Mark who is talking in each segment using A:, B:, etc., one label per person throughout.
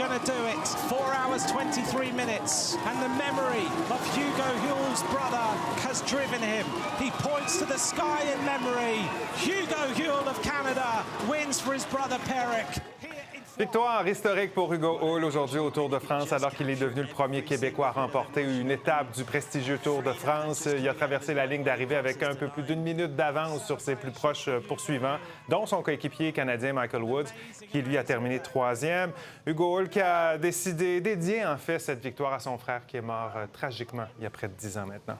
A: going to do it. 4 hours, 23 minutes. And the memory of Hugo Huel's brother has driven him. He points to the sky in memory. Hugo Huel of Canada wins for his brother Perrick.
B: Victoire historique pour Hugo Huel aujourd'hui au Tour de France alors qu'il est devenu le premier Québécois à remporter une étape du prestigieux Tour de France. Il a traversé la ligne d'arrivée avec un peu plus d'une minute d'avance sur ses plus proches poursuivants, dont son coéquipier canadien Michael Woods, qui lui a terminé troisième. Hugo Huel qui a décidé d'édier en fait cette victoire à son frère qui est mort tragiquement il y a près de 10 ans maintenant.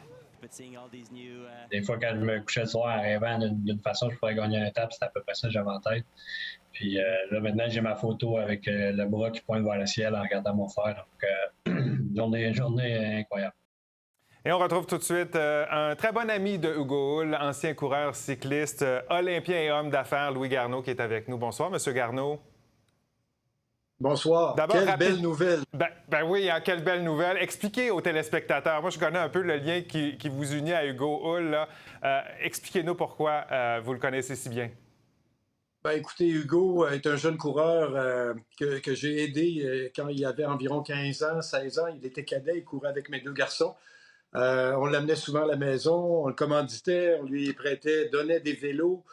C: Des fois, quand je me couchais le soir en rêvant d'une façon que je pourrais gagner une étape, c'était à peu près ça que j'avais en tête. Puis là, maintenant, j'ai ma photo avec le bras qui pointe vers le ciel en regardant mon frère. Donc, journée incroyable.
B: Et on retrouve tout de suite un très bon ami de Hugo Huel, ancien coureur cycliste, olympien et homme d'affaires, Louis Garneau, qui est avec nous. Bonsoir, Monsieur Garneau.
D: Bonsoir. Quelle belle nouvelle.
B: Ben oui, hein, quelle belle nouvelle. Expliquez aux téléspectateurs. Moi, je connais un peu le lien qui vous unit à Hugo Huel. Expliquez-nous pourquoi vous le connaissez si bien.
D: Ben, écoutez, Hugo est un jeune coureur que j'ai aidé quand il avait environ 15 ans, 16 ans. Il était cadet, il courait avec mes deux garçons. On l'amenait souvent à la maison, on le commanditait, on lui prêtait, donnait des vélos.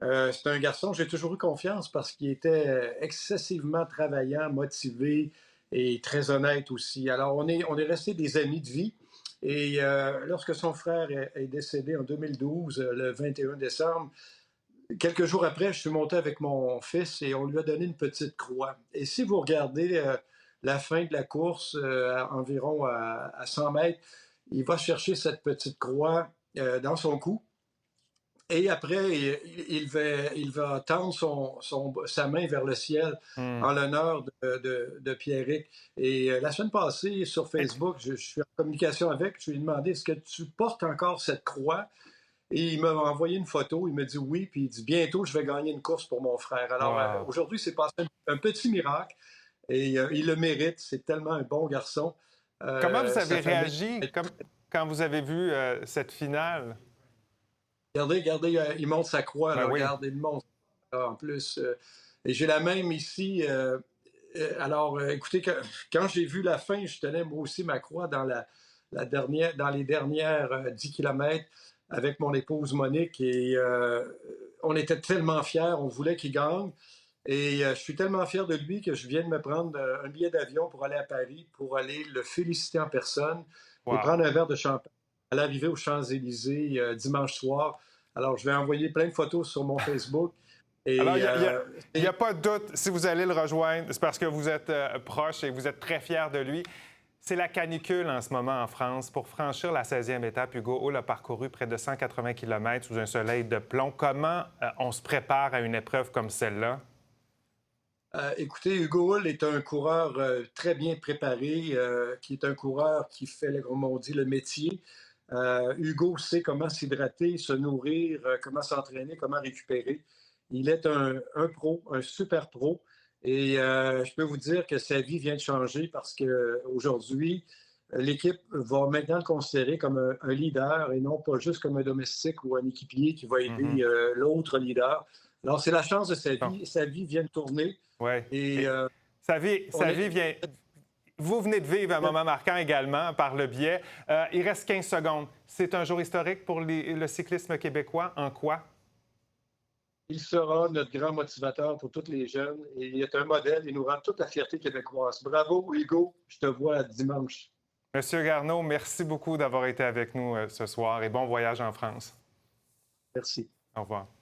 D: C'est un garçon, j'ai toujours eu confiance parce qu'il était excessivement travaillant, motivé et très honnête aussi. Alors, on est restés des amis de vie. Et lorsque son frère est décédé en 2012, le 21 décembre, quelques jours après, je suis monté avec mon fils et on lui a donné une petite croix. Et si vous regardez la fin de la course, environ à 100 mètres, il va chercher cette petite croix dans son cou. Et après, il va tendre sa main vers le ciel en l'honneur de Pierrick. Et la semaine passée, sur Facebook, je suis en communication avec, je lui ai demandé, est-ce que tu portes encore cette croix? Et il m'a envoyé une photo, il m'a dit oui, puis il dit bientôt, je vais gagner une course pour mon frère. Alors aujourd'hui, c'est passé un petit miracle et il le mérite, c'est tellement un bon garçon.
B: Comment vous avez réagi quand vous avez vu cette finale?
D: Regardez, il montre sa croix, là,
B: oui.
D: Regardez, il montre en plus. Et j'ai la même ici. Alors, écoutez, quand j'ai vu la fin, je tenais moi aussi ma croix dans dans les dernières 10 kilomètres avec mon épouse Monique. Et on était tellement fiers, on voulait qu'il gagne. Et je suis tellement fier de lui que je viens de me prendre un billet d'avion pour aller à Paris, pour aller le féliciter en personne et prendre un verre de champagne à l'arrivée aux Champs-Élysées dimanche soir. Alors, je vais envoyer plein de photos sur mon Facebook. Et,
B: alors, il n'y a pas de doute, si vous allez le rejoindre, c'est parce que vous êtes proche et vous êtes très fier de lui. C'est la canicule en ce moment en France. Pour franchir la 16e étape, Hugo Huel a parcouru près de 180 km sous un soleil de plomb. Comment on se prépare à une épreuve comme celle-là?
D: Écoutez, Hugo Huel est un coureur très bien préparé, qui est un coureur qui fait, comme on dit, le métier. Hugo sait comment s'hydrater, se nourrir, comment s'entraîner, comment récupérer. Il est un pro, un super pro. Et je peux vous dire que sa vie vient de changer parce qu'aujourd'hui, l'équipe va maintenant le considérer comme un leader et non pas juste comme un domestique ou un équipier qui va aider l'autre leader. Alors, c'est la chance de sa vie. Sa vie vient de tourner.
B: Oui.
D: Et
B: sa vie vient... Vous venez de vivre un moment marquant également par le biais. Il reste 15 secondes. C'est un jour historique pour le cyclisme québécois. En quoi?
D: Il sera notre grand motivateur pour tous les jeunes. Et il est un modèle. Il nous rend toute la fierté québécoise. Bravo, Hugo. Je te vois dimanche.
B: Monsieur Garneau, merci beaucoup d'avoir été avec nous ce soir et bon voyage en France.
D: Merci.
B: Au revoir.